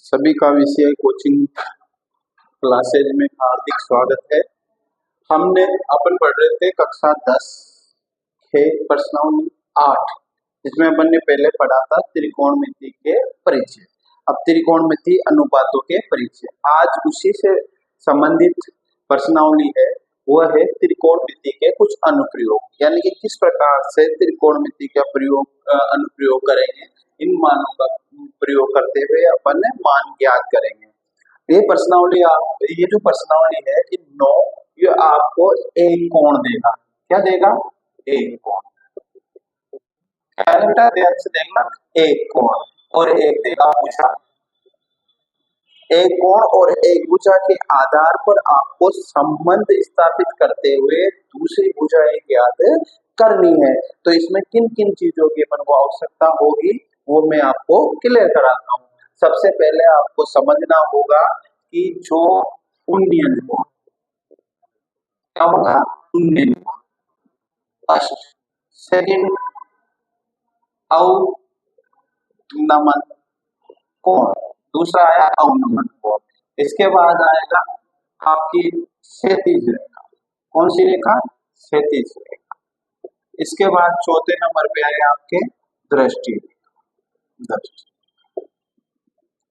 सभी का विषय कोचिंग क्लासेज में हार्दिक स्वागत है। हमने अपन पढ़ रहे थे कक्षा 10 के प्रश्न 8, इसमें अपन ने पहले पढ़ा था त्रिकोणमिति के परिचय। अब त्रिकोणमिति अनुपातों के परिचय, आज उसी से संबंधित प्रश्नावली है, वह है त्रिकोणमिति के कुछ अनुप्रयोग, यानी कि किस प्रकार से त्रिकोणमिति का अनुप्रयोग करेंगे। इन मानों का प्रयोग करते हुए अपन मान ज्ञात करेंगे। ये प्रश्नावली ये जो प्रश्नावली है इन 9, ये आपको एक कोण देगा। क्या देगा? एक कोण। ध्यान से देखना, एक कोण और एक देगा भुजा। एक कोण और एक भुजा के आधार पर आपको संबंध स्थापित करते हुए दूसरी भुजा ज्ञात करनी है। तो इसमें किन किन चीजों की अपन को आवश्यकता होगी वो मैं आपको क्लियर कराता हूँ। सबसे पहले आपको समझना होगा कि जो उन्नयन कोण, क्या होगा? उन्नयन कोण। सेकंड, अवनमन कोण, दूसरा आया अवनमन कोण। इसके बाद आएगा आपकी क्षैतिज रेखा। कौन सी रेखा? क्षैतिज रेखा। इसके बाद चौथे नंबर पे आए आपके दृष्टि।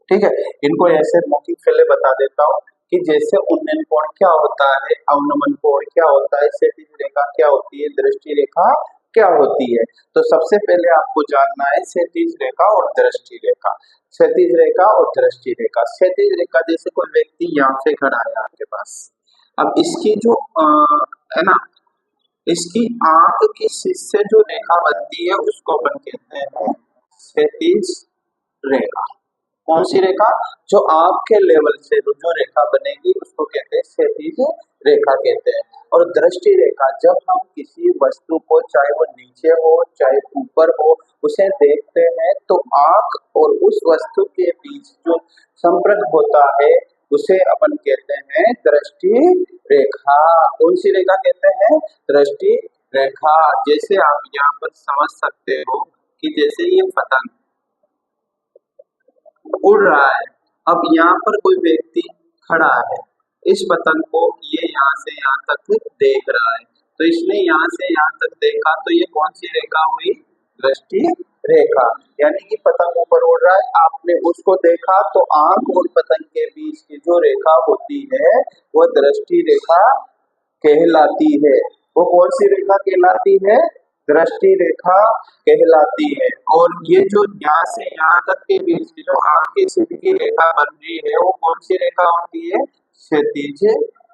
ठीक है, इनको ऐसे मौखिक पहले बता देता हूँ कि जैसे उन्नयन कोण क्या होता है, अवनमन कोण क्या होता है, क्षैतिज रेखा क्या होती है, दृष्टि रेखा क्या होती है। तो सबसे पहले आपको जानना है क्षैतिज रेखा और दृष्टि रेखा। क्षैतिज रेखा और दृष्टि रेखा। क्षैतिज रेखा, जैसे कोई व्यक्ति यहाँ से खड़ा है आपके पास, अब इसकी जो है ना, इसकी आंख की शीर्ष से जो रेखा बनती है उसको अपन कहते हैं क्षैतिज रेखा। कौन सी रेखा? जो आंख के लेवल से जो रेखा बनेगी उसको कहते हैं क्षैतिज रेखा कहते हैं। और दृष्टि रेखा, जब हम किसी वस्तु को, चाहे वो नीचे हो चाहे ऊपर हो, उसे देखते हैं तो आंख और उस वस्तु के बीच जो संपर्क होता है उसे अपन कहते हैं दृष्टि रेखा। कौन सी रेखा कहते हैं? दृष्टि रेखा। जैसे आप यहाँ पर समझ सकते हो कि जैसे ये पतंग उड़ रहा है, अब यहाँ पर कोई व्यक्ति खड़ा है, इस पतंग को ये यहाँ से यहाँ तक देख रहा है, तो इसने यहाँ से यहाँ तक देखा, तो ये कौन सी रेखा हुई? दृष्टि रेखा। यानी कि पतंग ऊपर उड़ रहा है, आपने उसको देखा तो आंख और पतंग के बीच की जो रेखा होती है वह दृष्टि रेखा कहलाती है। वो कौन सी रेखा कहलाती है? दृष्टि रेखा कहलाती है। और ये जो यहाँ से यहाँ तक के बीच की जो आंख की सीधी की रेखा बन रही है वो कौन सी रेखा होती है? क्षैतिज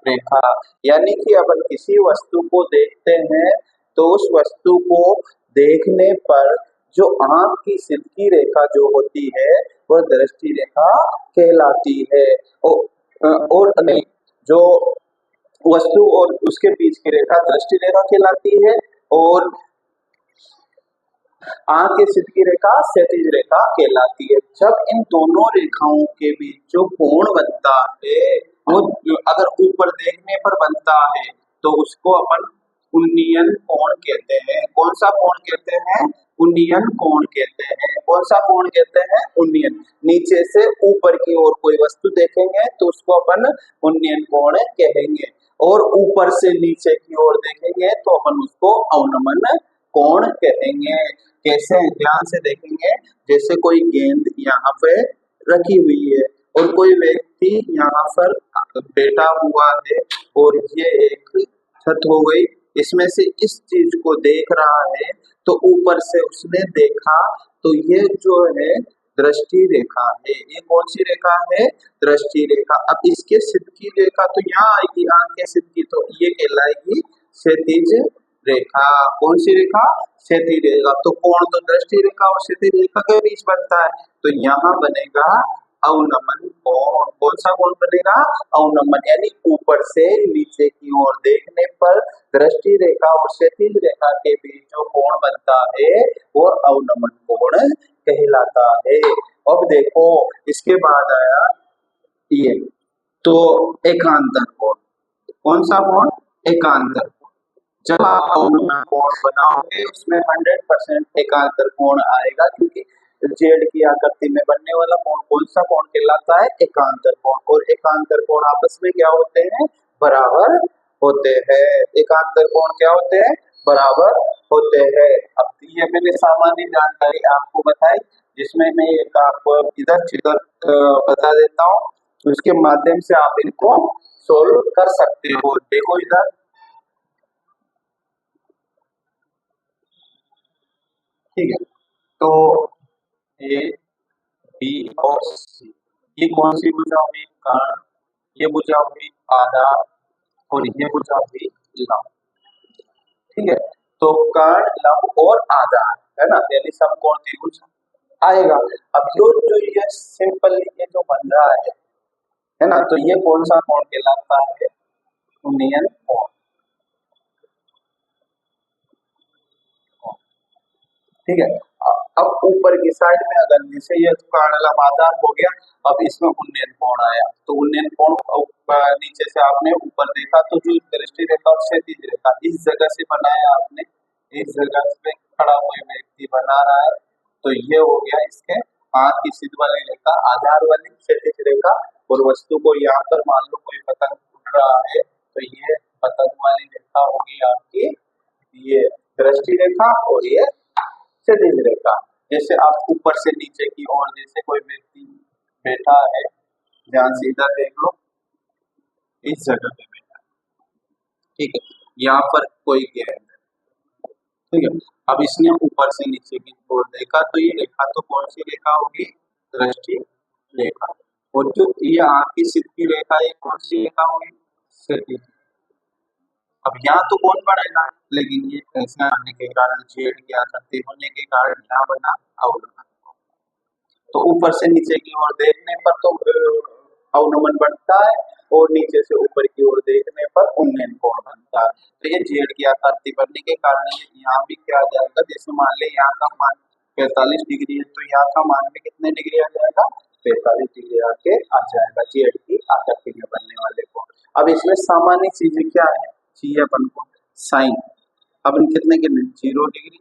रेखा। यानी कि अपन किसी वस्तु को देखते हैं तो उस वस्तु को देखने पर जो आंख की सीधी रेखा जो होती है वह दृष्टि रेखा कहलाती है। और नहीं, जो वस्तु और उसके बीच की रेखा दृष्टि रेखा कहलाती है और आंख की सीधी की रेखा क्षैतिज रेखा कहलाती है। जब इन दोनों रेखाओं के बीच जो कोण बनता है वो अगर ऊपर देखने पर बनता है तो उसको अपन उन्नयन कोण कहते हैं। कौन सा कोण कहते हैं? उन्नयन कोण कहते हैं। कौन सा कोण कहते हैं? उन्नयन। नीचे से ऊपर की ओर कोई वस्तु देखेंगे तो उसको अपन उन्नयन कोण कहेंगे, और ऊपर से नीचे की ओर देखेंगे तो अपन उसको अवनमन कोण कहेंगे। कैसे? ध्यान से देखेंगे, जैसे कोई गेंद यहाँ पे रखी हुई है और कोई व्यक्ति यहाँ पर बैठा हुआ है और ये एक छत हो गई, इसमें से इस चीज को देख रहा है, तो ऊपर से उसने देखा तो ये जो है दृष्टि रेखा है। ये कौन सी रेखा है? दृष्टि रेखा। अब इसके सिद्धि रेखा तो यहाँ आएगी, आंख के सिद्धि, तो ये कहलाएगी क्षैतिज रेखा। कौन सी रेखा? क्षैतिज रेखा। तो कोण तो दृष्टि रेखा और क्षैतिज रेखा के बीच बनता है, तो यहाँ बनेगा अवनमन कोण। कौन सा कोण बनेगा? अवनमन। यानी ऊपर से नीचे की ओर देखने पर दृष्टि रेखा और क्षैतिज रेखा के बीच जो कोण बनता है वो अवनमन कोण कहलाता है। अब देखो, इसके बाद आया ये तो एकांतर कोण। कौन सा कोण? एकांतर। जब आप अवनमन कोण बनाओगे उसमें 100% एकांतर कोण आएगा, क्योंकि जेड की आकृति में बनने वाला कोण कौन सा कोण कहलाता है? एकांतर कोण। और एकांतर कोण आपस में क्या होते हैं? बराबर होते हैं। एकांतर कोण क्या होते हैं? बराबर होते हैं। अब ये मैंने सामान्य जानकारी आपको बताई, जिसमें मैं एक आपको इधर चित्र बता देता हूँ, तो इसके माध्यम से आप इनको सोल्व कर सकते हो। देखो इधर, ठीक है, तो ए बी और सी, ये कौन सी भुजा हुई? कर्ण। ये भुजा हुई आधार और ये भुजा हुई लंब। ठीक है, तो कर्ण, लंब और आधार है ना, यानी समकोण त्रिभुज आएगा। अब जो ये सिंपल ये जो बन रहा है ना, तो ये कौन सा कोण कहलाता है? उन्नयन कोण। ठीक है, अब ऊपर की साइड में अगर जैसे ये कर्ण लंब आधार हो गया, अब इसमें उन्नयन कोण आया, तो उन्नयन कोण नीचे से आपने ऊपर देखा, तो जो दृष्टि रेखा और क्षैतिज रेखा इस जगह से बनाया आपने, इस जगह पे खड़ा कोई व्यक्ति बना रहा है, तो ये हो गया इसके हाथ की सीध वाली रेखा, आधार वाली क्षैतिज रेखा, और वस्तु को यहाँ पर मान लो कोई पतंग उड़ रहा है, तो ये पतंग वाली रेखा होगी आपकी, ये दृष्टि रेखा और ये क्षैतिज रेखा। जैसे आप ऊपर से नीचे की ओर जैसे कोई व्यक्ति बैठा है, ध्यान से इधर देख लो, इस जगह पे बैठा है, ठीक है, यहाँ पर कोई गेंद है, ठीक है, अब इसने ऊपर से नीचे की ओर देखा, तो ये रेखा तो कौन सी रेखा होगी? दृष्टि रेखा। और जो ये आपकी सिर की रेखा है, कौन सी रेखा होगी? क्षैतिज। अब यहाँ तो कौन बढ़ेगा, लेकिन ये ऐसा आने के कारण, जेड की आकृति होने के कारण यहाँ बना अवनमन। तो ऊपर से नीचे की ओर देखने पर तो अवनमन बनता है, और नीचे से ऊपर की ओर देखने पर उन्नयन कोण बनता है। तो ये जेड की आकृति बनने के कारण यहाँ भी क्या आ जाएगा? जैसे मान ले यहाँ का मान 45 डिग्री है, तो यहाँ का मान में कितने डिग्री आ जाएगा? 45 डिग्री आके आ जाएगा जेड की आकृति में बनने वाले कोण। अब इसमें सामान्य चीजें क्या है? चाहिए अपन को साइन। अब कितने कितने? 0 डिग्री,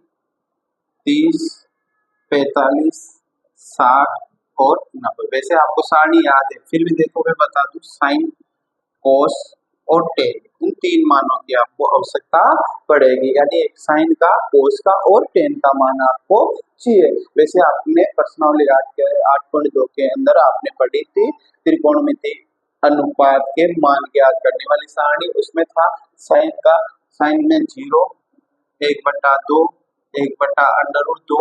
30, 45, 60 और 90। वैसे आपको सारणी याद है, फिर भी देखो मैं बता दूं, साइन, कोस और टेन, इन तीन मानों की आपको आवश्यकता पड़ेगी, यानी एक साइन का, कोस का और टेन का मान आपको चाहिए। वैसे आपने प्रश्नावली 8.2 के अंदर आपने पढ़ी थी त्रिकोणमिति अनुपात के मान ज्ञात करने वाली सारणी, उसमें था साइन का, साइन में 0, 1/2, 1/√2,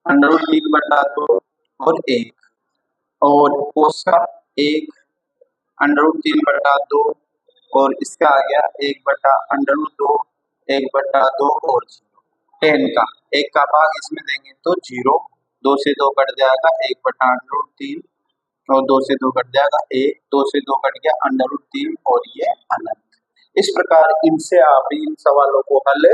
√3/2 और 1, और कोस का 1, √3/2, और इसका आ गया 1/√2, 1/2 और 0। 10 का 1 का भाग इसमें देंगे तो 0, 2 से 2 कट जाएगा, 1/√3, और 2 से 2 कट जाएगा 1, 2 से 2 कट गया √3, और ये अनंत। इस प्रकार इनसे आप इन सवालों को हल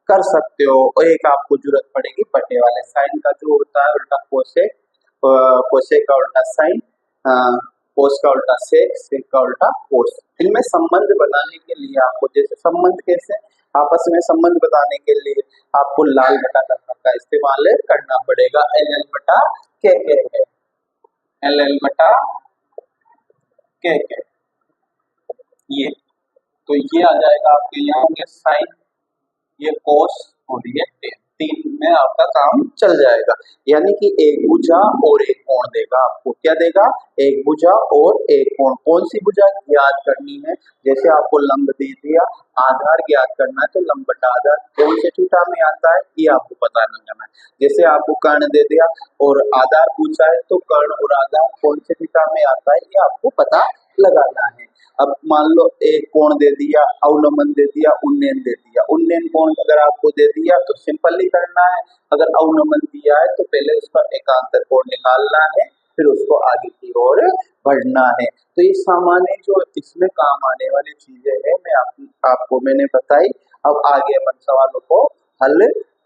कर सकते हो। और एक आपको जरूरत पड़ेगी बटे वाले साइन का, जो होता है उल्टा कोसेक, कोसेक का उल्टा साइन, कोस का उल्टा सेक, सेक का उल्टा कोस। इनमें संबंध बनाने के लिए आपको, जैसे संबंध कैसे, आपस में संबंध बताने के लिए आपको लाल बटा कथन का इस्तेमाल करना पड़ेगा। एल एल बटा के है, एल एल बटा के ये, तो ये आ जाएगा आपके यहाँ होंगे साइन, ये कोस और ये टेन, तीन में आपका काम चल जाएगा। यानी कि एक भुजा और एक कोण देगा आपको, क्या देगा? एक भुजा और एक कोण। कौन सी भुजा ज्ञात करनी है? जैसे आपको लंब दे दिया, आधार ज्ञात करना है, तो लंब बटा आधार कौन से थीटा में आता है ये आपको पता लगाना है। जैसे आपको कर्ण दे दिया और आधार पूछा है, तो कर्ण और आधार कौन से थीटा में आता है ये आपको पता लगाना है। अब मान लो एक कोण दे दिया, अवनमन दे दिया, उन्नयन दे दिया। उन्नयन कोण अगर आपको दे दिया तो सिंपल ही करना है, अगर अवनमन दिया है तो पहले उसका एकांतर कोण निकालना है, फिर उसको आगे की ओर बढ़ना है। तो ये सामान्य जो इसमें काम आने वाली चीजें हैं, मैं आपको मैंने बताई। अब आगे अपन सवालों को हल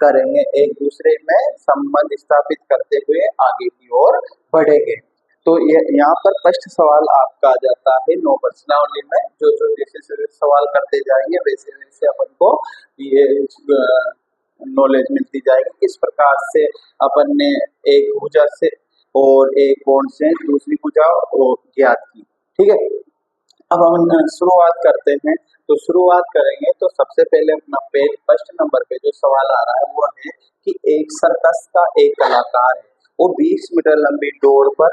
करेंगे, एक दूसरे में संबंध स्थापित करते हुए आगे की ओर बढ़ेंगे। तो ये यहाँ पर फर्स्ट सवाल आपका आ जाता है 9 प्रश्नावली में। जो जो जैसे सवाल करते जाएंगे वैसे वैसे अपन को ये नॉलेज मिलती जाएगी किस प्रकार से अपन ने एक भुजा से और एक कोण से दूसरी भुजा ज्ञात की। ठीक है, अब हम शुरुआत करते हैं। तो शुरुआत करेंगे तो सबसे पहले अपना फर्स्ट नंबर पे जो सवाल आ रहा है वो है कि एक सर्कस का एक कलाकार है, वो 20 मीटर लंबी डोर पर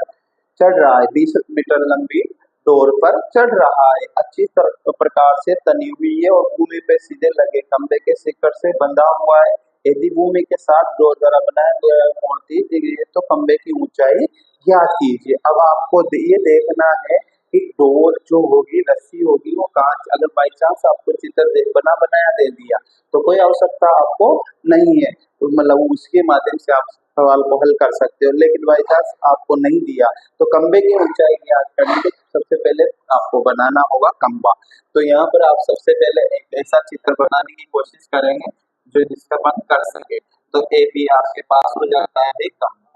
चढ़ रहा है, 20 मीटर लंबी डोर पर चढ़ रहा है, अच्छी प्रकार से तनी हुई है और भूमि पे सीधे लगे खंबे के शिखर से बंधा हुआ है। यदि भूमि के साथ डोर द्वारा बनाया गया कोण 30 डिग्री है तो खंबे की ऊंचाई ज्ञात कीजिए। अब आपको ये देखना है कि डोर जो होगी, रस्सी होगी, वो कांच, अगर बाई चांस आपको चित्र बना बनाया दे दिया तो कोई आवश्यकता आपको नहीं है, तो मतलब उसके माध्यम से आप सवाल को हल कर सकते हो। लेकिन बाई चांस आपको नहीं दिया तो खंबे की ऊंचाई ज्ञात करने के सबसे पहले आपको बनाना होगा खंबा। तो यहाँ पर आप सबसे पहले एक ऐसा चित्र बनाने की कोशिश करेंगे जो जिसका अपन कर सके। तो ए बी आपके पास हो जाता है खंबा।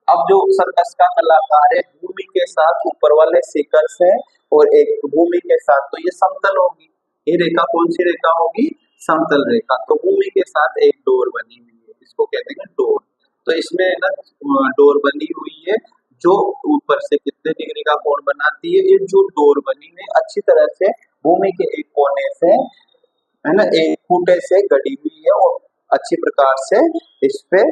अब जो सर्कस का कलाकार है भूमि के साथ ऊपर वाले शिखर से और एक भूमि के साथ, तो ये समतल होगी, ये रेखा कौन सी रेखा होगी, समतल रेखा। तो भूमि के साथ एक डोर बनी हुई है, इसको कहते हैं डोर। तो इसमें ना डोर बनी हुई है जो ऊपर से कितने डिग्री का कोण बनाती है, ये जो डोर बनी हुई अच्छी तरह से भूमि के एक कोने से, है ना, एक खूंटे से गड़ी हुई है और अच्छी प्रकार से इस पे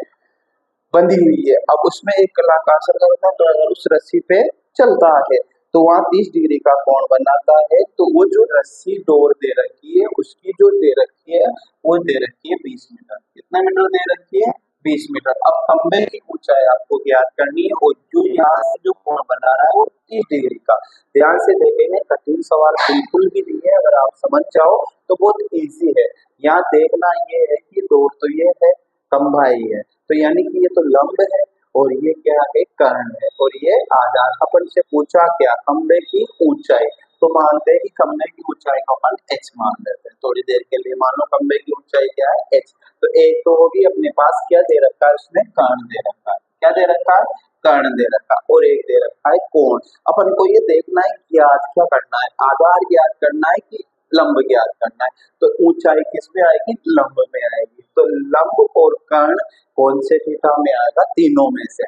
बंधी हुई है। अब उसमें एक कलाकार सर्कल तो अगर उस रस्सी पे चलता है तो वहां 30 डिग्री का कोण बनाता है। तो वो जो रस्सी डोर दे रखी है उसकी जो दे रखी है वो दे रखी है 20 मीटर। कितना मीटर दे रखी है, 20 मीटर। अब खंबे की ऊंचाई आपको ज्ञात करनी है और जो यहाँ से जो कोण बना रहा है वो 30 डिग्री का। ध्यान से देखेंगे, कठिन सवाल बिल्कुल भी नहीं है, अगर आप समझ जाओ तो बहुत ईजी है। यहाँ देखना ये है कि डोर तो ये है, खंभा ही है, तो यानी कि ये तो लंब है और ये क्या है, कर्ण है, और ये आधार। अपन से पूछा क्या, खंबे की ऊंचाई, तो मानते हैं कि खंबे की ऊंचाई को अपन h मान लेते हैं थोड़ी देर के लिए। मान लो खंबे की ऊंचाई क्या है, h। तो एक तो होगी, अपने पास क्या दे रखा है, उसने कर्ण दे रखा है, क्या दे रखा है, कर्ण दे रखा है, और एक दे रखा है कोण। अपन को ये देखना है ज्ञात क्या करना है, आधार ज्ञात करना है कि लंब ज्ञात करना है। तो ऊंचाई किस में आएगी, लंब में आएगी। तो लंब और कर्ण कौन से थीटा में आएगा, तीनों में से।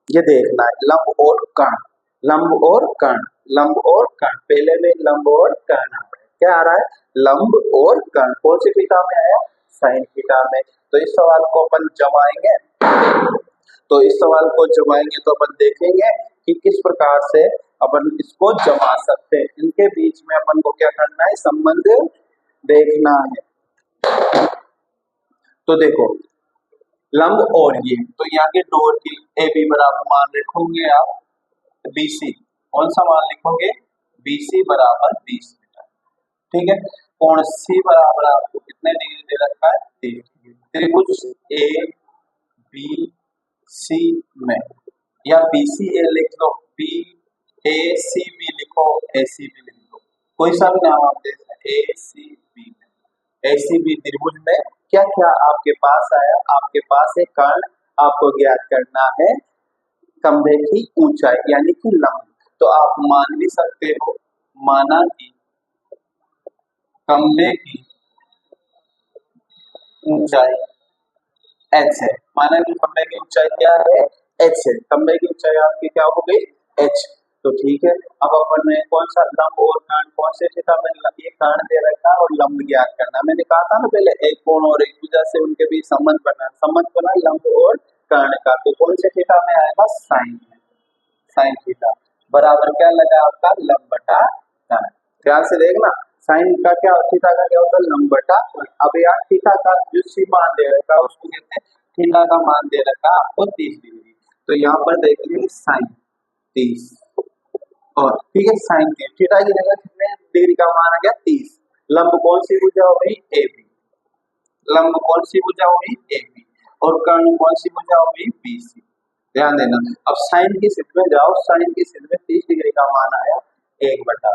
ये देखना है लंब और कर्ण, लंब और कर्ण, लंब और कर्ण। पहले में लंब और कर्ण आ रहा है, क्या आ रहा है, लंब और कर्ण। कौन से थीटा में आया, साइन थीटा में। तो इस सवाल को अपन जमाएंगे, तो इस सवाल को जमाएंगे तो अपन देखेंगे कि किस प्रकार से अपन इसको जमा सकते हैं। इनके बीच में अपन को क्या करना है, संबंध देखना है। तो देखो लंब और ये, तो यहाँ के डोर की ए बी बराबर मान रखोगे आप BC, कौन सा मान लिखोगे, BC बराबर 20 मीटर। ठीक है, कोण C बराबर आपको कितने डिग्री दे रखा है, 30 डिग्री। त्रिभुज ABC में, या BCA लिख लो, BACB लिखो, ACB लिख लो, कोई सा भी नाम आप दे सकते, ACB में, ACB त्रिभुज में क्या क्या आपके पास आया, आपके पास एक कर्ण, आपको ज्ञात करना है खंभे की ऊंचाई यानी कि लंब। तो आप मान भी सकते हो, माना कि खंभे की ऊंचाई h है, माना कि खंभे की ऊंचाई क्या है, h है। खंभे की ऊंचाई आपकी क्या हो गई, h। तो ठीक है, अब अपन ने कौन सा लंब और कर्ण, कौन से थीटा में ये कर्ण दे रखा है और लंब ज्ञात करना। मैंने कहा था ना पहले, एक कोण और एक भुजा से उनके बीच संबंध बना, संबंध बना लंब और कर्ण का। तो कौन से थीटा में आएगा, साइन में, साइन थीटा बराबर क्या लगा आपका, लंब बटा कर्ण। ध्यान से देखना, साइन का क्या, थीटा का क्या होता है, लंब बटा कर्ण। अब यार थीटा का जो सी मान दे रखा है उसको कहते हैं, थीटा का मान दे रखा है आपको 30 डिग्री। तो यहाँ पर देखेंगे साइन 30, और ठीक है साइन थीटा की जगह कितने डिग्री का मान आ गया, 30। लंब कौन सी भुजा हो गई, AB, लंब कौन सी भुजा होगी, AB, और कर्ण कौन सी भुजा होगी, BC। ध्यान देना, अब साइन की स्थिति में जाओ, साइन की स्थिति में 30 डिग्री का मान आया 1/,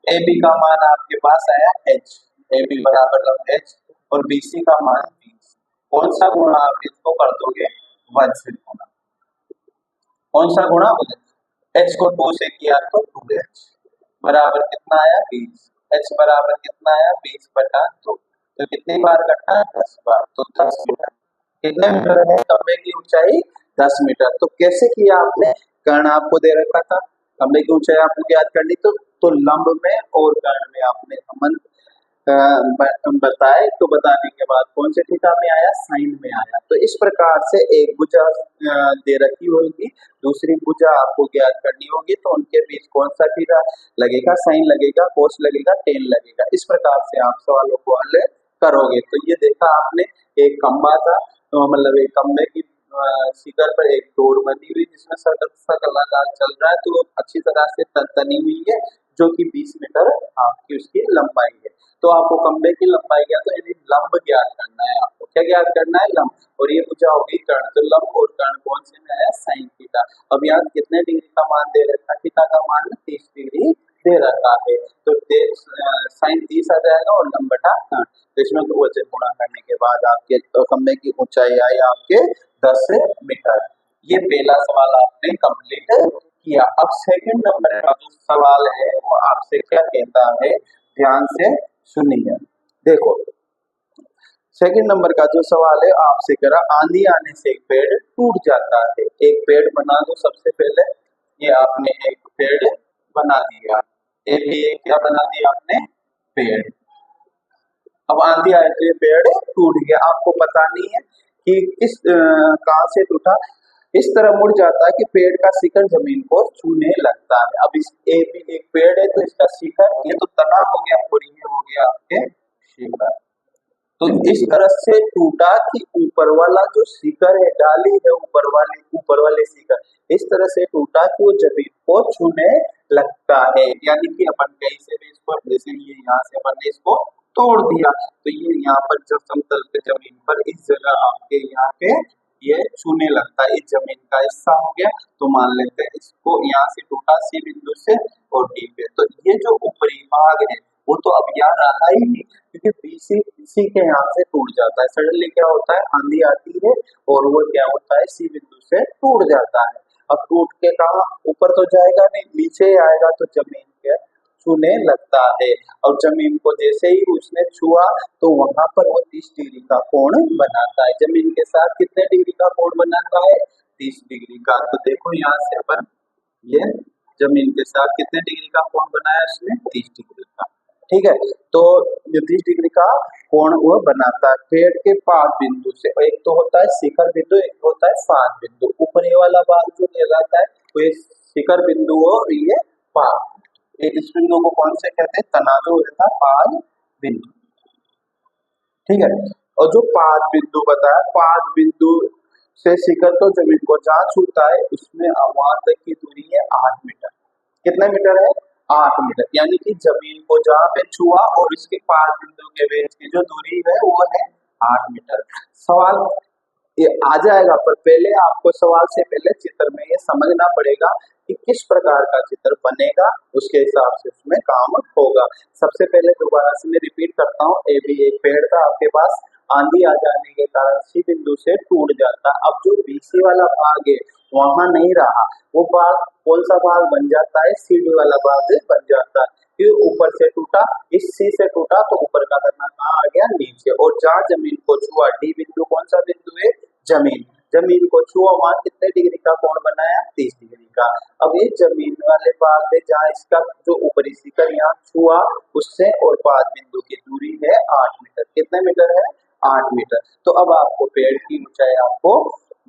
AB का मान आपके पास आया h, AB बराबर लंब h, और BC का मान 20। कौन सा गुणा आप इसको कर दोगे, 1 से गुणा, कौन सा गुणा, h को 2 से किया तो 2h बराबर कितना आया, 20। h बराबर कितना आया, 20/2। तो कितनी बार कटना है? 10 बार। तो 10 मीटर। कितने मीटर है खंबे की ऊंचाई? 10 मीटर। तो कैसे किया आपने? कर्ण आपको दे रखा था, खंबे की ऊंचाई आपको याद करनी, तो लंब में और कर्ण में आपने संबंध बताए, तो बताने के बाद कौन से थीटा में आया? साइन में आया। तो इस प्रकार से एक भुजा दे रखी होगी, दूसरी भुजा आपको ज्ञात करनी होगी, तो उनके बीच कौन सा थीटा लगेगा? साइन लगेगा, कोस लगेगा, टेन लगेगा। इस प्रकार से आप सवालों को हल करोगे। तो ये देखा आपने, एक खंबा था, मतलब एक खंबे की शिखर पर एक डोर बनी हुई जिसमें सर्कलाकार चल रहा है, तो अच्छी तरह से तनी हुई है, जो कि 20 मीटर आपकी उसकी लंबाई है। तो आपको खंबे की लंबाई क्या, तो यानी लंब ज्ञात करना है। आपको क्या ज्ञात करना है? लंब। और ये पूछा होगी कर्ण, तो लंब और कर्ण कौन से में है? Sine theta. अब यहाँ कितने डिग्री का मान दे रखा है? थीटा का मान 30 डिग्री दे रखा है। तो साइन 30 आ जाएगा और लंब बटा कर्ण। तो इसमें दो से गुणा करने के बाद आपके तो खंबे की ऊंचाई आई आपके 10 मीटर। ये पहला सवाल आपने कंप्लीट किया। अब सेकंड नंबर का जो सवाल है वो आपसे क्या कहता है, ध्यान से सुनिए। देखो, सेकंड नंबर का जो सवाल है आपसे करा, आंधी आने से एक पेड़ टूट जाता है। एक पेड़ बना दो सबसे पहले। ये आपने एक पेड़ बना दिया, एक क्या बना दिया आपने? पेड़। अब आंधी आए तो ये पेड़ टूट गया। आपको पता नहीं है कि किस कहाँ से टूटा। इस तरह मुड़ जाता है कि पेड़ का शिखर जमीन को छूने लगता है। अब इस एक पेड़ है तो इसका शिखर, ये तो तना हो गया और ये हो गया आपके शिखर। तो इस तरह से टूटा कि ऊपर वाला जो शिखर है, डाली है ऊपर वाले शिखर, इस तरह से टूटा कि वो जमीन को छूने लगता है। यानी कि अपन कहीं से भी इसको, जैसे ये यहाँ से अपन ने इसको तोड़ दिया, तो ये यहाँ पर जब समतल पे जमीन पर इस जगह आपके यहाँ पे ये छूने लगता है, इस जमीन का हिस्सा हो गया। तो मान लेते हैं इसको यहाँ से टूटा सी बिंदु से और डी पे, तो ये जो ऊपरी भाग है वो तो अब यहाँ रहा ही नहीं, क्योंकि बीसी सी के यहाँ से टूट जाता है। सडनली क्या होता है, आंधी आती है और वो क्या होता है, सी बिंदु से टूट जाता है। अब टूट के कहा ऊपर तो जाएगा नहीं, नीचे आएगा, तो जमीन के छूने लगता है। और जमीन को जैसे ही उसने छुआ तो वहां पर वो 30 डिग्री का कोण बनाता है। जमीन के साथ कितने डिग्री का कोण बनाता है? 30 डिग्री का। तो देखो यहाँ से अपन ये जमीन के साथ कितने डिग्री का कोण बनाया इसने? 30 डिग्री का। ठीक है, तो ये 30 डिग्री का कोण वो बनाता है पेड़ के पाद बिंदु से। एक तो होता है शिखर बिंदु, एक होता है पाद बिंदु। ऊपर ये वाला भाग जो कहलाता है वो ये शिखर बिंदु और ये पाद। इस बिंदु को कौन से कहते हैं? तनाजु रहता है पाद बिंदु। ठीक है, और जो पाद बिंदु बताया, पाद बिंदु से शिखर तो जमीन को जहाँ छूता है उसमें वहां तक की दूरी है 8 मीटर। कितने मीटर है? 8 मीटर। यानी कि जमीन को जहाँ पे छुआ और इसके पाद बिंदु के बीच की जो दूरी है वो है 8 मीटर। सवाल ये आ जाएगा, पर पहले आपको सवाल से पहले चित्र में ये समझना पड़ेगा कि किस प्रकार का चित्र बनेगा, उसके हिसाब से उसमें काम होगा। सबसे पहले दोबारा से मैं रिपीट करता हूँ, ए भी एक पेड़ था आपके पास, आंधी आ जाने के कारण सी बिंदु से टूट जाता। अब जो बीसी वाला भाग है वहां नहीं रहा, वो भाग कौन सा भाग बन जाता है? सीडी वाला भाग बन जाता है। फिर ऊपर से टूटा, इस सी से टूटा तो ऊपर का करना कहाँ आ गया? नीचे। और जहाँ जमीन को छुआ, डी बिंदु कौन सा बिंदु है? जमीन। जमीन को छुआ वहां कितने डिग्री का कोण बनाया? 30 डिग्री का। अब ये जमीन वाले भाग में जहाँ इसका जो ऊपरी शिखर यहाँ छुआ उससे और पाद बिंदु की दूरी है 8 मीटर। कितने मीटर है? 8 मीटर। तो अब आपको पेड़ की ऊंचाई आपको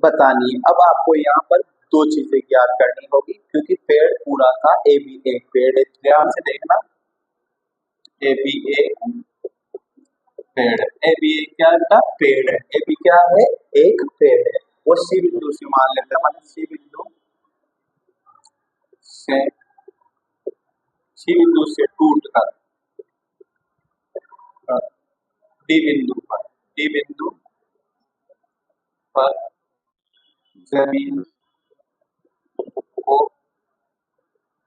बतानी है। अब आपको यहाँ पर दो चीजें ज्ञात करनी होगी, क्योंकि पेड़ पूरा था, ए बी एक पेड़ है। ध्यान से देखना, ए बी एक पेड़, ए बी एक क्या था? पेड़ है। ए बी क्या है? एक पेड़ है। वो सी बिंदु से मान लेते हैं, मतलब सी बिंदु से, सी बिंदु से टूट कर डी बिंदु पर, डी बिंदु पर जमीन को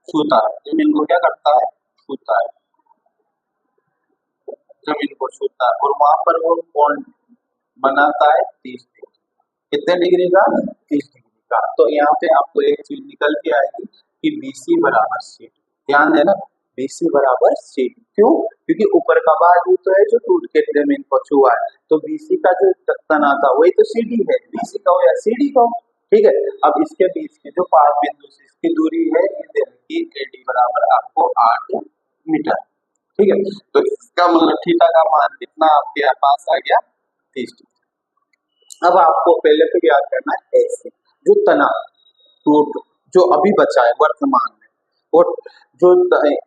छूता है। जमीन को क्या करता है? छूता है, जमीन को छूता है और वहां पर वो कोण बनाता है 30 डिग्री। कितने डिग्री का? 30 डिग्री का। तो यहाँ पे आपको एक चीज निकल के आएगी कि BC बराबर सी, ध्यान देना, BC बराबर CD। क्यों? क्योंकि ऊपर का भाग ही तो है जो टूट के जमीन को छुआ है, तो BC का जो तना था वही तो CD है, BC का हो या CD का हो। ठीक है, अब इसके बीच के जो 5 बिंदु से इसकी दूरी है ये देगी AD बराबर आपको 8 मीटर। ठीक है, तो इसका मतलब थीटा का मान कितना आपके पास आ गया 30 डिग्री। अब आपको पहले तो याद करना है ऐसे जो तना टूट जो अभी बचा है वर्तमान में, और जो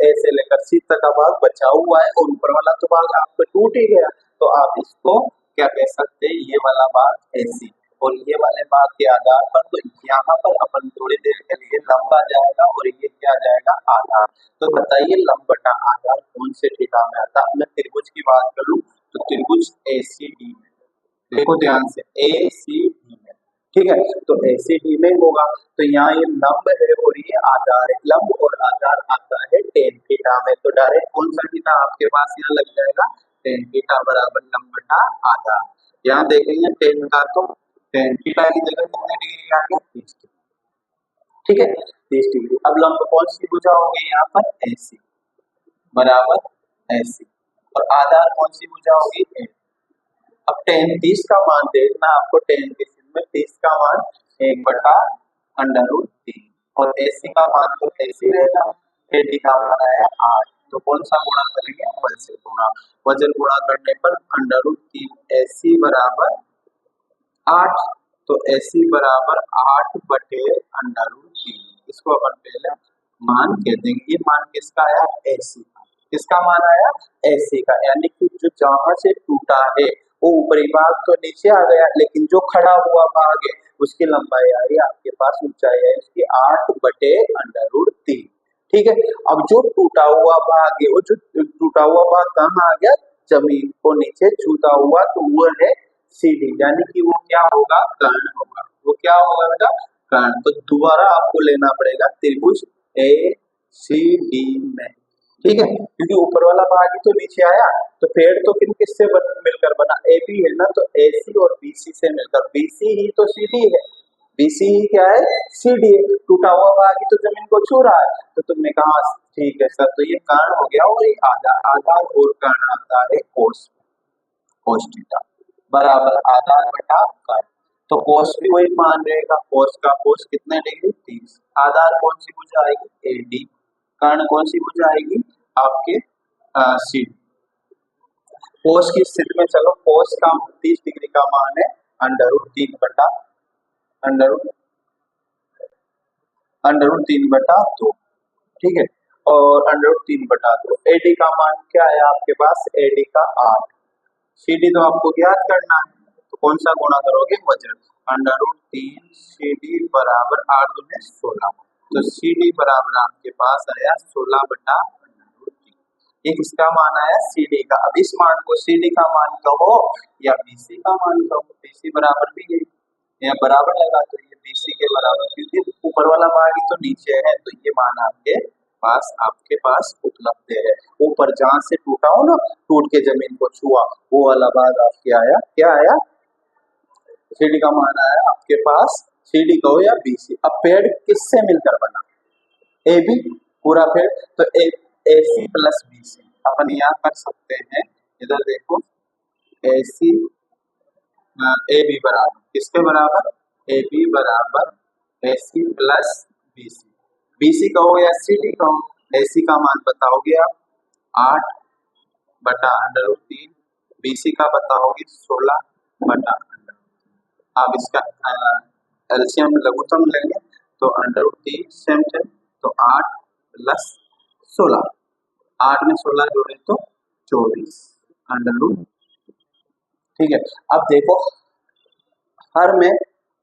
ए से लेकर सी तक का भाग बचा हुआ है और ऊपर वाला तो भाग आपका टूट ही गया, तो आप इसको क्या कह सकते हैं, ये वाला भाग ऐसी और ये वाले भाग के आधार पर, तो यहाँ पर अपन थोड़ी देर के लिए लंब आ जाएगा और ये क्या आ जाएगा आधार। तो बताइए लंब बटा आधार कौन से थीटा में आता है। मैं त्रिभुज की बात करूं तो त्रिभुज ACD में, देखो ध्यान से ACD में, ठीक है, तो ACD में होगा, तो यहाँ ये लंब है और ये आधार है, लंब और आधार आता है tan थीटा में, तो डायरेक्ट कौन सा थीटा आपके पास यहाँ लग जाएगा tan थीटा बराबर लंब बटा आधार। यहाँ देखेंगे tan का तो tan थीटा की जगह कितने डिग्री आ गया 30 डिग्री। ठीक है 30 डिग्री। अब लंब कौन सी भुजा होगी यहाँ पर AC बराबर AC और आधार कौन सी भुजा होगी AD। अब tan 30 का मान देखना आपको, tan में 30 का मान 1/√3 और AC का मान तो AC रहेगा, AD का मान आया 8, तो कौन सा गुणा करेंगे वजन से गुणा, वजन गुणा करने पर √3 AC बराबर 8, तो AC बराबर 8/√3, इसको अपन पहले मान कह देंगे। ये मान किसका आया AC का, किसका मान आया AC का, यानी कि जो जहां से टूटा है वो ऊपरी भाग तो नीचे आ गया, लेकिन जो खड़ा हुआ भाग है उसकी लंबाई आई आपके पास, ऊंचाई है उसकी 8/√3। ठीक है, अब जो टूटा हुआ भाग है, वो जो टूटा हुआ भाग कहाँ आ गया, जमीन को नीचे छूता हुआ, तो वो है CD, यानी कि वो क्या होगा कर्ण होगा, वो क्या होगा बेटा कर्ण। तो दोबारा आपको लेना पड़ेगा त्रिभुज ACD में, ठीक है, क्योंकि ऊपर वाला भाग ही तो नीचे आया, तो पेड़ तो किससे मिलकर बना AB है ना, तो AC और BC से मिलकर, BC ही तो CD है, BC ही क्या है CD है, टूटा हुआ भाग ही तो जमीन को छू रहा है, तो तुमने कहा ठीक है सर, तो ये कर्ण हो गया और ये आधार, आधार और कर्ण आता है cos थीटा बराबर आधार बटा कर्ण, तो cos भी वही मान रहेगा, cos का cos कितने डिग्री 30, आधार कौन सी भुजा आएगी AD, कर्ण कौन सी भुजा आएगी आपके CD। cos की स्थिति में चलो cos का 30 डिग्री का मान है √3 बटा √3/2, ठीक है, और √3/2। AD का मान क्या है आपके पास, AD का 8, CD तो आपको ज्ञात करना है, तो कौन सा गुणा करोगे वज्र, √3 CD बराबर 8 दूनी 16, तो CD बराबर आपके पास आया 16/√3। ये किसका मान आया CD का। अब इस मान को CD का मान कहो या BC का मान कहो, BC बराबर भी है, यहाँ बराबर लगा तो ये BC के बराबर, क्योंकि ऊपर वाला भाग ही तो नीचे है, तो ये मान आपके पास उपलब्ध है। ऊपर जहां से टूटा हो ना, टूट के जमीन को छुआ, वो वाला भाग आपके आया, क्या आया CD का मान आया आपके पास, CD कहो या BC। अब पेड़ किससे मिलकर बना, AB पूरा पेड़, तो AC प्लस BC अपन यहाँ कर सकते हैं, इधर देखो AC AB बराबर किसके बराबर, AB बराबर AC प्लस BC, BC कहो या CD कहो, AC का मान बताओगे आप 8/√3, BC का बताओगे 16/√3, आप इसका एलसीएम लघुत्तम लेंगे तो √3 सेम, तो 8 प्लस 16, 8 में 16 जोड़े तो 24 ठीक है। अब देखो हर में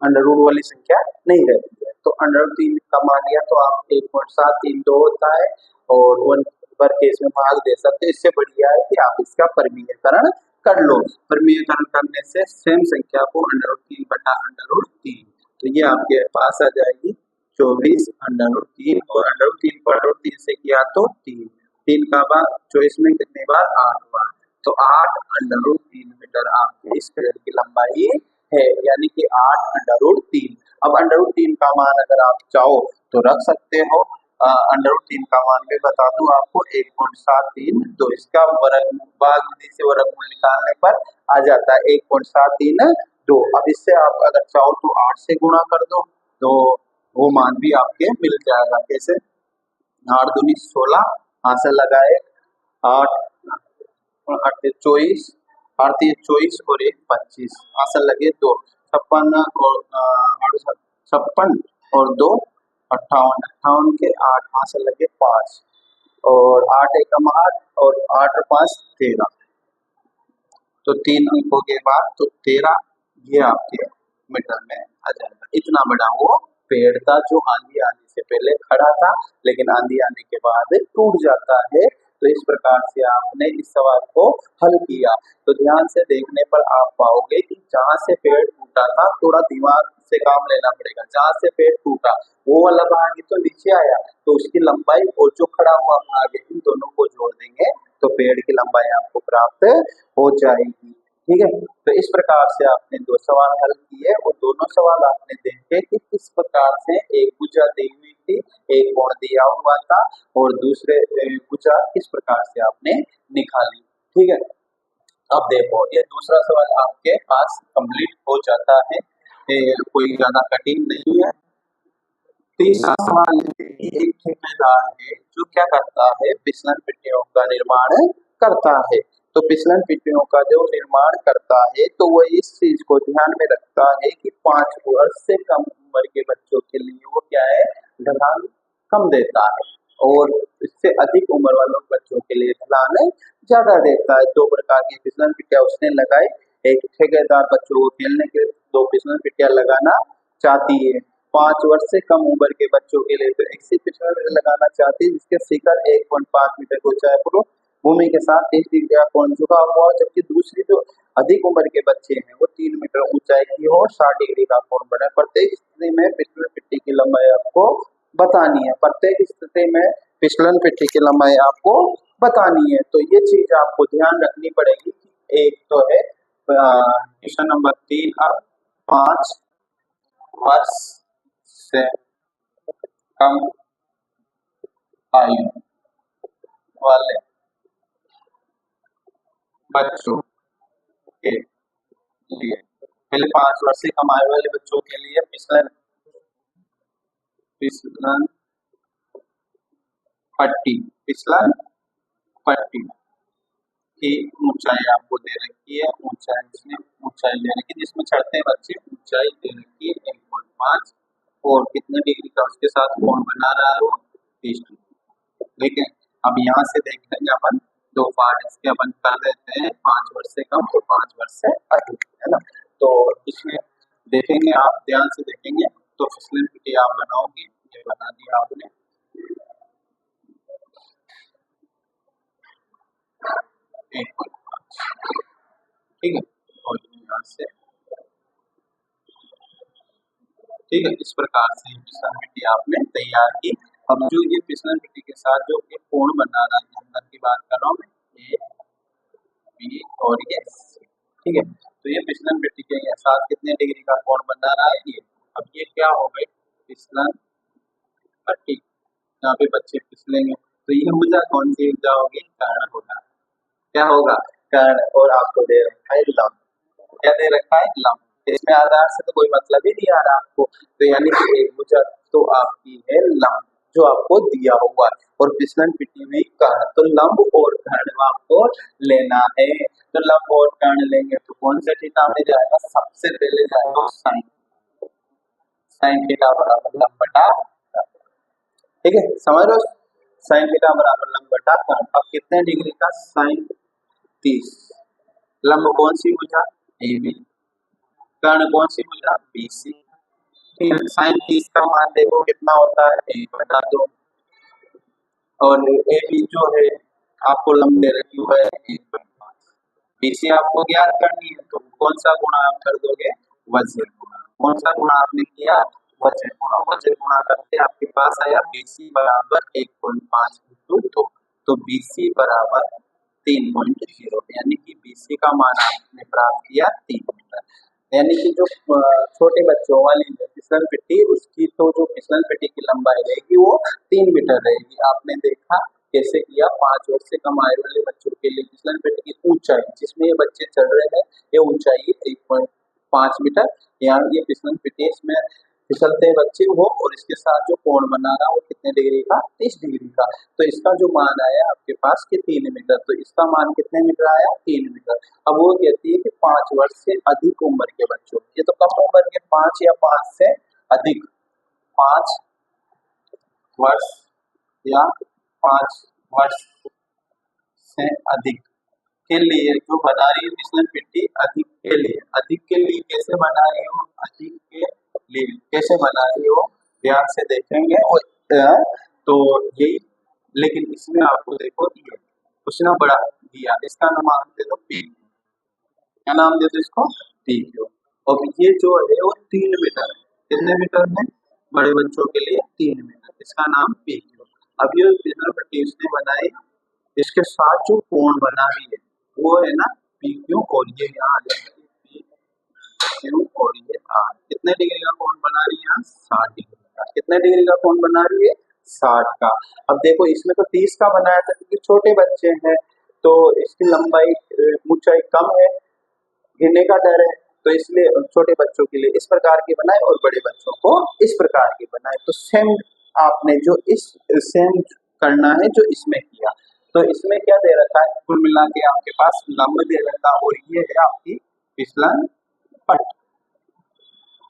√, वाली संख्या नहीं रहती है, तो √3 का मान लिया तो आप 1.732 होता है और 1 पर केस में भाग दे सकते हैं। इससे बढ़िया है कि आप इसका परिमेयकरण कर लो, परिमेयकरण करने से सेम संख्या को √3/√3, तो ये आपके पास आ जाएगी 24/√3 और √3/√3 से किया तो 3 का भाग 24 में कितने बार 8 बार, तो 8/√3 मीटर आपके इस पेड़ की लंबाई है, यानी कि 8/√3। अब √3 का मान अगर आप चाहो तो रख सकते हो, √3 का मान भी बता दूं आपको 1.73, तो इसका वर्ग भाग विधि से वर्गमूल निकालने पर आ जाता है 1.732। अब इससे आप अगर चाहो तो 8 से गुणा कर दो, तो वो मान भी आपके मिल जाएगा। कैसे? 8 दूनी 16, हासिल लगाए 8 8 24, 8 24 और 1 25, हासिल लगे 2, 56 और 56 और 2 58, 58 के 8, हासिल लगे 5 और 8 एकम 8 और 8 और 5 13, तो 3 अंकों के बाद तो 13 ये आपके मीटर में आ जाएगा। इतना बड़ा वो पेड़ था जो आंधी आने से पहले खड़ा था, लेकिन आंधी आने के बाद टूट जाता है। तो इस प्रकार से आपने इस सवाल को हल किया। तो ध्यान से देखने पर आप पाओगे कि जहाँ से पेड़ टूटा था, थोड़ा दिमाग से काम लेना पड़ेगा। जहाँ से पेड़ टूटा वो वाला भाग तो नीचे आया, तो उसकी लंबाई और जो खड़ा हुआ भाग है, इन दोनों को जोड़ देंगे तो पेड़ की लंबाई आपको प्राप्त हो जाएगी। ठीक है, तो इस प्रकार से आपने 2 सवाल हल किए और दोनों सवाल आपने देखे कि किस प्रकार से एक भुजा दी हुई थी, एक कोण दिया हुआ था और दूसरे भुजा किस प्रकार से आपने निकाली। ठीक है, अब देखो ये दूसरा सवाल आपके पास कंप्लीट हो जाता है, कोई ज्यादा कठिन नहीं है। तीसरा सवाल एक ठेकेदार है जो क्या करता है, फिसलन पट्टियों का निर्माण करता है। तो फिसलन पट्टियों का जो निर्माण करता है तो वह इस चीज को ध्यान में रखता है कि 5 वर्ष से कम उम्र के बच्चों के लिए वो क्या है, ढलान कम देता है और इससे अधिक उम्र वालों बच्चों के लिए ढलान ज्यादा देता है। 2 प्रकार की फिसलन पट्टियां उसने लगाई। एक ठेकेदार बच्चों को खेलने के लिए 2 फिसलन पट्टियां लगाना चाहती है। 5 वर्ष से कम उम्र के बच्चों के लिए तो ऐसी फिसलन पट्टी लगाना चाहती है जिसके शिखर 1.5 मीटर की ऊंचाई पर भूमि के साथ 30 डिग्री का कोण झुका हुआ हो, जबकि दूसरी जो अधिक उम्र के बच्चे हैं वो 3 मीटर ऊंचाई की हो, 60 डिग्री का कोण बने। प्रत्येक स्थिति में फिसलन पट्टी की लंबाई आपको बतानी है। प्रत्येक स्थिति में फिसलन पट्टी की लंबाई आपको बतानी है। तो ये चीज आपको ध्यान रखनी पड़ेगी। एक तो है क्वेश्चन नंबर 3, अब 5 वर्ष से कम आयु वाले बच्चों के लिए, पहले 5 वर्ष से कम आयु वाले बच्चों के लिए फिसलन पट्टी की ऊंचाई आपको दे रखी है। ऊंचाई दे रखी है जिसमें चढ़ते हैं बच्चे, ऊंचाई दे रखी है 1.5 और कितने डिग्री का उसके साथ कोण बना रहा है वो 30 डिग्री। ठीक है, अब यहाँ से देख लेंगे अपन 2 पार्ट इसके अपन कर देते हैं, 5 वर्ष से कम और 5 वर्ष से अधिक, है ना। तो इसमें देखेंगे, आप ध्यान से देखेंगे तो फिसलन पट्टी आप बनाओगे, ये बना दिया आपने 1.5। ठीक है, और यहाँ से ठीक है, इस प्रकार से फिसलन पट्टी आपने तैयार की। अब जो ये फिसलन पट्टी के साथ जो एक कोण बना रहा है, अंदर की बात कर रहा हूँ मैं, ए बी और ये सी। ठीक है, तो ये फिसलन पट्टी के साथ कितने डिग्री का कोण बना रहा है ये। अब ये क्या हो गई फिसलन पट्टी, यहाँ पे बच्चे फिसलेंगे तो ये ऊर्जा कौन सी ऊर्जा होगी, कर्ण होगा। क्या होगा, कर्ण। और आपको दे रखा है लंब, क्या दे रखा है, लंब। इसमें आधार से तो कोई मतलब ही नहीं आ रहा आपको, तो यानी कि एक भुजा तो आपकी है लंब जो आपको दिया हुआ है, और फिसलन पट्टी में कर्ण, तो लंब और कर्ण आपको लेना है। तो लंब और कर्ण लेंगे तो कौन सा थीटा में जाएगा, सबसे पहले जाएगा साइन, साइन थीटा बराबर लंब बटा, ठीक है, समझ लो, साइन थीटा बराबर लंब बटा कर्ण। अब कितने डिग्री का, साइन 30। लंब कौन सी भुजा, ए बी। कर्ण कौन सी भुजा, बी सी। साइन 30 का मान देखो कितना होता है, 1/2। और ए बी जो है आपको लंब दे रखी है 1/5। बी सी आपको ज्ञात करनी है, तो कौन सा गुणा आप कर दोगे, वज्र गुणा। कौन सा गुणा आपने किया, वज्र गुणा। वज्र गुणा करके आपके पास आया बी सी बराबर 1.5 × 2, तो बी सी बराबर 3.0, यानी कि बी सी का मान आपने प्राप्त किया 3 मीटर। यानी कि जो छोटे बच्चों वाली फिसलन पिट्टी, उसकी तो जो फिसलन पिट्टी की लंबाई रहेगी वो 3 मीटर रहेगी। आपने देखा कैसे किया, 5 वर्ष से कम आयु वाले बच्चों के लिए फिसलन पिट्टी की ऊंचाई जिसमें ये बच्चे चढ़ रहे हैं, ये ऊंचाई 1.5 मीटर। यहाँ ये फिसलन पिट्टी, इसमें फिसलते हैं बच्चे वो, और इसके साथ जो कोण बना रहा वो कितने डिग्री का, 30 डिग्री का। तो इसका जो मान आया आपके पास कि 3 मीटर, तो इसका मान कितने मीटर आया, 3 मीटर। अब वो कहती है कि 5 वर्ष से अधिक उम्र के बच्चों, ये तो कम उम्र के, 5 या 5 से अधिक, 5 वर्ष या 5 वर्ष से अधिक के लिए जो बना रही है फिसलन पिट्टी, अधिक के लिए, अधिक के लिए कैसे बना रही हो, अधिक के लिए कैसे बना रही हो, ध्यान से देखेंगे। और तो यही, लेकिन इसमें आपको देखो ये कुछ ना बड़ा दिया, इसका नाम दे दो पी, क्या नाम दे दो इसको, पी क्यू। और ये जो है वो 3 मीटर है, कितने मीटर है, बड़े बच्चों के लिए 3 मीटर, इसका नाम पी क्यू। अब ये फिसलन पट्टी उसने बनाई, इसके साथ जो कोण बना रही है वो है ना पी क्यू, और ये यहाँ आ जाएगा पी क्यू, और ये आर, कितने डिग्री का कोण बना रही है, यहाँ 60 डिग्री का। कितने डिग्री का कोण बना रही है, 60 का। अब देखो इसमें तो 30 का बनाया था क्योंकि छोटे बच्चे हैं, तो इसकी लंबाई ऊंचाई कम है, गिरने का डर है, तो इसलिए छोटे बच्चों के लिए इस प्रकार की बनाए और बड़े बच्चों को इस प्रकार की बनाए। तो सेम आपने जो इस सेम करना है जो इसमें किया। तो इसमें क्या दे रखा है, कुल मिला के आपके पास लंब दे रखा, और ये है आपकी फिसलन पट्टी।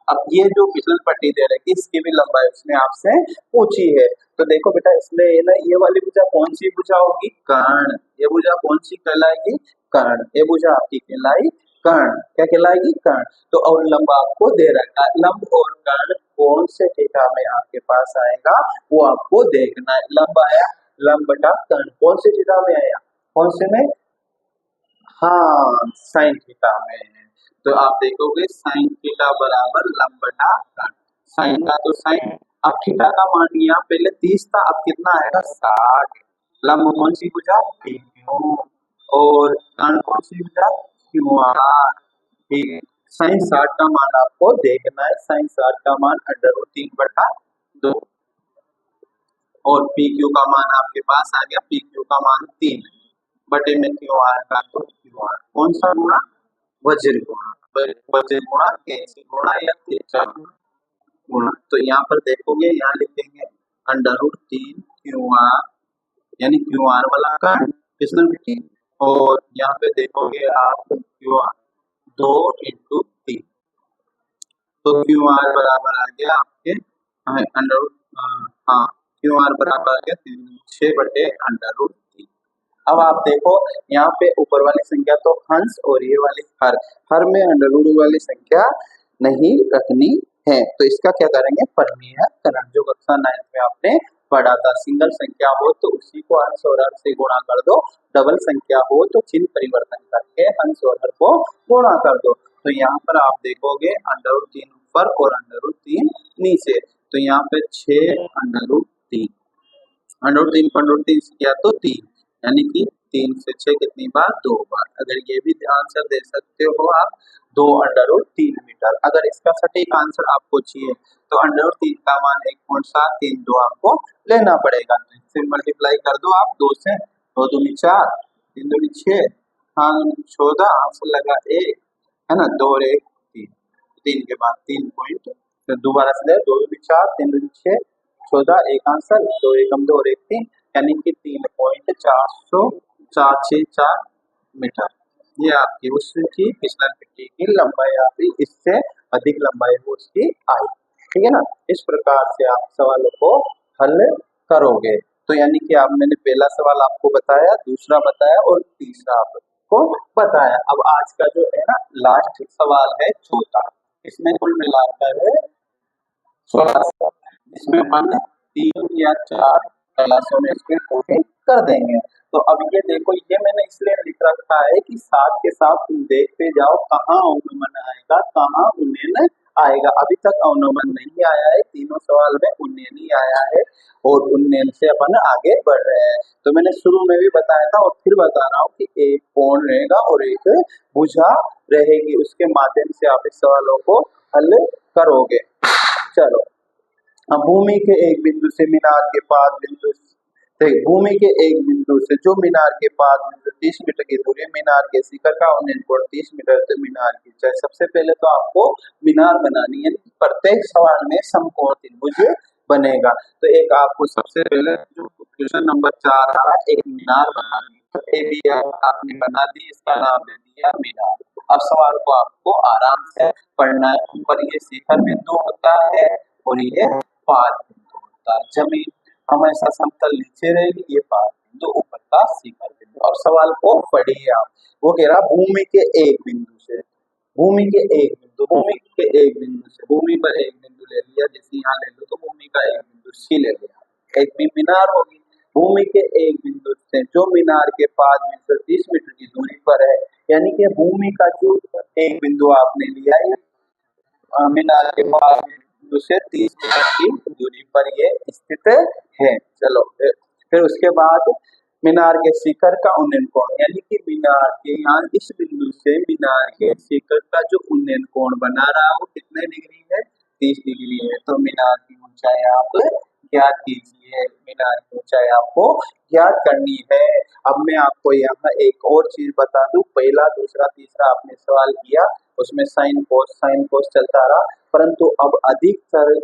अब ये जो फिसलन पट्टी दे रखी, इसकी भी लंबाई उसने आपसे पूछी है। तो देखो बेटा, इसमें ये ना, ये वाली भुजा कौन सी भुजा होगी, कर्ण। ये भुजा कौन सी कहलाएगी, कर्ण। ये भुजा आपकी कहलाई कर्ण, क्या कहलाएगी, कर्ण। तो और लंब आपको दे रखा है, लंब और कर्ण कौन से थीटा में आपके पास आएगा वो आपको देखना है। लंब आया, लंब बटा कर्ण कौन से थीटा में आया, कौन से में, हाँ साइन थीटा में। तो आप देखोगे साइन थीटा बराबर लंब बटा कर्ण, साइन का तो साइन, अब थीटा का मान यहाँ पहले 30 था, अब कितना आएगा, 60। लंब कौन सी भुजा, पी क्यू, और कर्ण कौन सी भुजा, क्यू आर। ठीक है, साइन 60 का मान आपको देखना है, साइन 60 का मान √3/2, और पी क्यू का मान आपके पास आ गया, पी क्यू का मान 3 बटे में क्यू आर का, तो क्यू आर कौन सा गुणा, वज्र गुणा, वज्र गुणा कैंची गुणा या तिरछा गुणा। तो यहाँ पर देखोगे, यहाँ लिखेंगे √3 क्यू आर, यानी क्यू आर वाला का फिसलन पट्टी, और यहाँ पे देखोगे आप क्यू आर 2 × 3, तो क्यू आर बराबर आ गया आपके अंडर, हाँ क्यू आर बराबर आ गया 6/√3। अब आप देखो यहाँ पे ऊपर वाली संख्या तो हंस, और ये वाली हर, हर में √ वाली संख्या नहीं रखनी है। तो इसका क्या करेंगे, परिमेयकरण, जो कक्षा 9 में आपने पढ़ा था। सिंगल संख्या हो तो उसी को हंस और हर से गुणा कर दो, डबल संख्या हो तो चिन्ह परिवर्तन करके हंस और हर को गुणा कर दो। तो यहाँ पर आप देखोगे √3 ऊपर और √3 नीचे, तो यहाँ पे 6 √3 √3 से किया तो 3, यानी कि 3 से 6 कितनी बार, 2 बार। अगर ये भी आंसर दे सकते हो आप, 2 √3 मीटर। अगर इसका सटीक आंसर आपको चाहिए तो √3 का मान 1.732 आपको लेना पड़ेगा। फिर मल्टीप्लाई कर दो आप 2 से, 2 दूनी 4, 3 दूनी 6, हाँ 14, आंसर लगा 1, है ना, 2 और 1 3, 3 के बाद 3 पॉइंट, फिर दोबारा से 2 दूनी 4, 3 दूनी 6, 14, एक आंसर, 2 एकम 2 और 1 3, यानी कि 3.464 मीटर। ये आपकी उसकी फिसलन पट्टी की लंबाई आपकी, इससे अधिक लंबाई वो उसकी आई। ठीक है ना, इस प्रकार से आप सवालों को हल करोगे। तो यानी कि आप, मैंने पहला सवाल आपको बताया, दूसरा बताया और तीसरा आपको बताया। अब आज का जो है ना लास्ट सवाल है चौथा, इसमें कुल मिलाकर है 16 सवाल, इसमें हम 3 या 4 क्लासों में इसको पूरे कर देंगे। तो अब ये देखो, ये मैंने इसलिए लिख रखा है कि साथ के साथ तुम देखते जाओ कहाँ उन्नयन आएगा, कहाँ उन्नयन आएगा। अभी तक अवनमन नहीं आया है, तीनों सवाल में उन्नयन ही आया है और उन्नयन से अपन आगे बढ़ रहे हैं। तो मैंने शुरू में भी बताया था और फिर बता रहा हूँ कि एक कोण रहेगा और एक भुजा रहेगी, उसके माध्यम से आप इस सवालों को हल करोगे। चलो, अब भूमि के एक बिंदु से मीनार के पास बिंदु भूमि के एक बिंदु से जो मीनार के पास बिंदु 30 मीटर की दूरी, मीनार के शिखर का उन्नयन कोण 30 मीटर से मीनार की ऊंचाई। सबसे पहले तो आपको मीनार बनानी है, प्रत्येक सवाल में समकोण त्रिभुज बनेगा। तो एक आपको सबसे पहले जो क्वेश्चन नंबर 4 आ रहा है, एक मीनार बनानी है। तो ए बी आपने बना दी, इसका नाम दे दिया मीनार। अब सवाल को आपको आराम से पढ़ना है। ऊपर ये शिखर बिंदु होता है और ये पाद बिंदु होता है। जमीन हमेशा समतल नीचे रहेगी, ये पाद बिंदु ऊपर का शिखर बिंदु। अब सवाल को पढ़िए आप। वो कह रहा भूमि के एक बिंदु से, भूमि के एक बिंदु, भूमि के एक बिंदु से, भूमि पर एक बिंदु ले लिया, जैसे यहाँ ले लो तो भूमि का एक बिंदु सी ले लिया, एक भी मीनार होगी। भूमि के एक बिंदु से जो मीनार के पास में 30 मीटर की दूरी पर है, यानी कि भूमि का जो एक बिंदु आपने लिया है मीनार के पास बिंदु से 30 मीटर की दूरी पर ये स्थित है। चलो फिर उसके बाद मीनार के शिखर का उन्नयन कोण, यानी कि मीनार के यहाँ इस बिंदु से मीनार के शिखर का जो उन्नयन कोण बना रहा है वो कितने डिग्री है, 30 डिग्री है। तो मीनार की ऊंचाई आप ज्ञात कीजिए, मीनार की ऊंचाई आपको ज्ञात करनी है। अब मैं आपको यहाँ एक और चीज बता दूं, पहला दूसरा तीसरा आपने सवाल किया उसमें साइन कोस चलता रहा, परंतु अब अधिकतर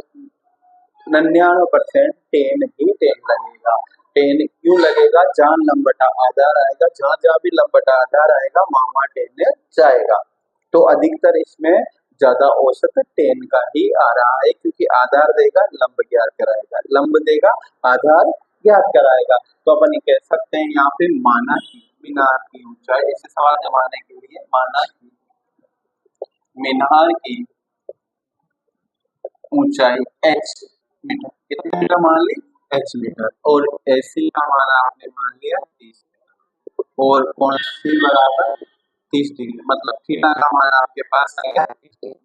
99% टेन ही टेन लगेगा। टेन क्यों लगेगा, जहाँ लंबटा आधार आएगा, जहाँ जहाँ भी लंबटा आधार आएगा वहां टेन जाएगा। तो अधिकतर इसमें ज्यादा औसत टेन का ही आ रहा है, क्योंकि आधार देगा लंब ज्ञात कराएगा, लंब देगा आधार ज्ञात कराएगा। तो अपन ये कह सकते हैं यहाँ पे माना की मीनार की ऊंचाई, ऐसे सवाल जमाने के लिए माना की मीनार की ऊंचाई h मीटर, कितने मीटर मान ली, h मीटर, और AC का मान आपने मान लिया 30 मीटर, और कोण C बराबर 30 डिग्री, मतलब थीटा का मान आपके पास आ गया 30 डिग्री।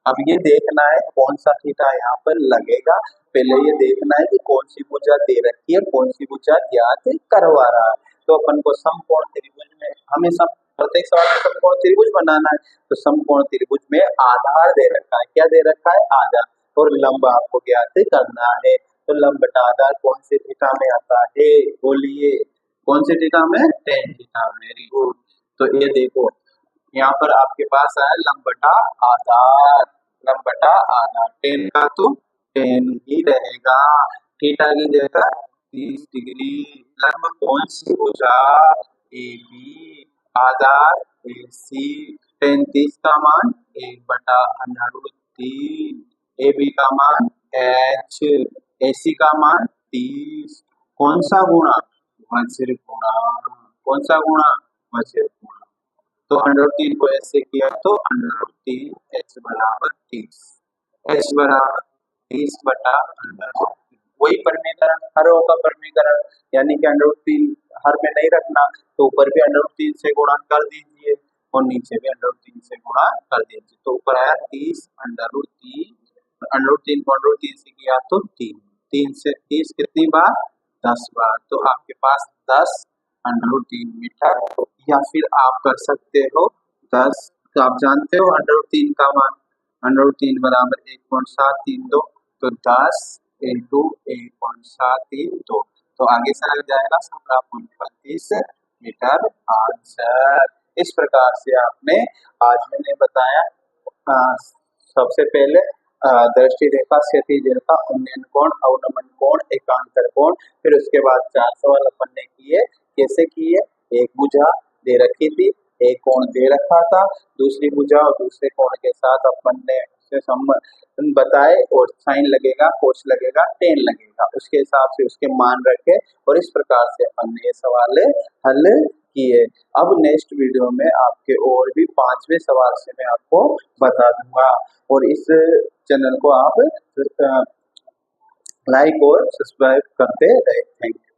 अब ये देखना है कौन सा थीटा यहाँ पर लगेगा, पहले ये देखना है कि कौन सी भुजा दे रखी है, कौन सी भुजा ज्ञात करवा रहा है। तो अपन को समकोण त्रिभुज में हमेशा प्रत्येक सवाल में समकोण त्रिभुज बनाना है। तो समकोण त्रिभुज में आधार दे रखा है, क्या दे रखा है, आधार, और लंब आपको ज्ञात करना है। तो लंब बटा आधार कौन से थीटा में आता है, बोलिए कौन से थीटा में, टेन थीटा में। Very good. तो ये देखो यहाँ पर आपके पास आया लंब बटा आधार, लंब बटा आधार, टेन का तो टेन ही रहेगा, थीटा की जगह 30 डिग्री, लंब कौन सी भुजा, ए बी, आधार ए सी, 30 का मान 1/√3, ए बी का मान h, ए सी का मान 30, कौन सा गुणा, वज्र गुणा, कौन सा गुणा, वज्र गुणा। तो 3 को ऐसे किया तो 3 h बराबर 30, h बराबर 30 बटा 3, वही परमीकरण, हर रो का परमीकरण, यानी कि 3 हर में नहीं रखना, तो ऊपर भी 3 से गुणा कर दीजिए और नीचे भी 3 से गुणा कर दीजिए। तो ऊपर आया 30 √3, √3 को √3 से किया तो 3, 3 से 30 कितनी बार, 10 बार। तो आपके पास 10 √3 मीटर, या फिर आप कर सकते हो 10, तो आप जानते हो √3 का मान, √3 बराबर 1.732, तो 10 × 1.732, तो आगे से लग जाएगा 17.32 मीटर आंसर। इस प्रकार से आपने आज मैंने बताया सबसे पहले दृष्टि रेखा, क्षैतिज रेखा, उन्नयन कोण, अवनमन कोण, एकांतर कोण, फिर उसके बाद 4 सवाल अपन ने किए। कैसे किए, एक भुजा दे रखी थी, एक कोण दे रखा था, दूसरी भुजा और दूसरे कोण के साथ अपन ने संबंध बताए, और साइन लगेगा, कोस लगेगा, टेन लगेगा, उसके हिसाब से उसके मान रखे, और इस प्रकार से अपन ने ये सवाल हल किए। अब नेक्स्ट वीडियो में आपके और भी 5वें सवाल से मैं आपको बता दूंगा, और इस चैनल को आप लाइक और सब्सक्राइब करते रहे। Thank you.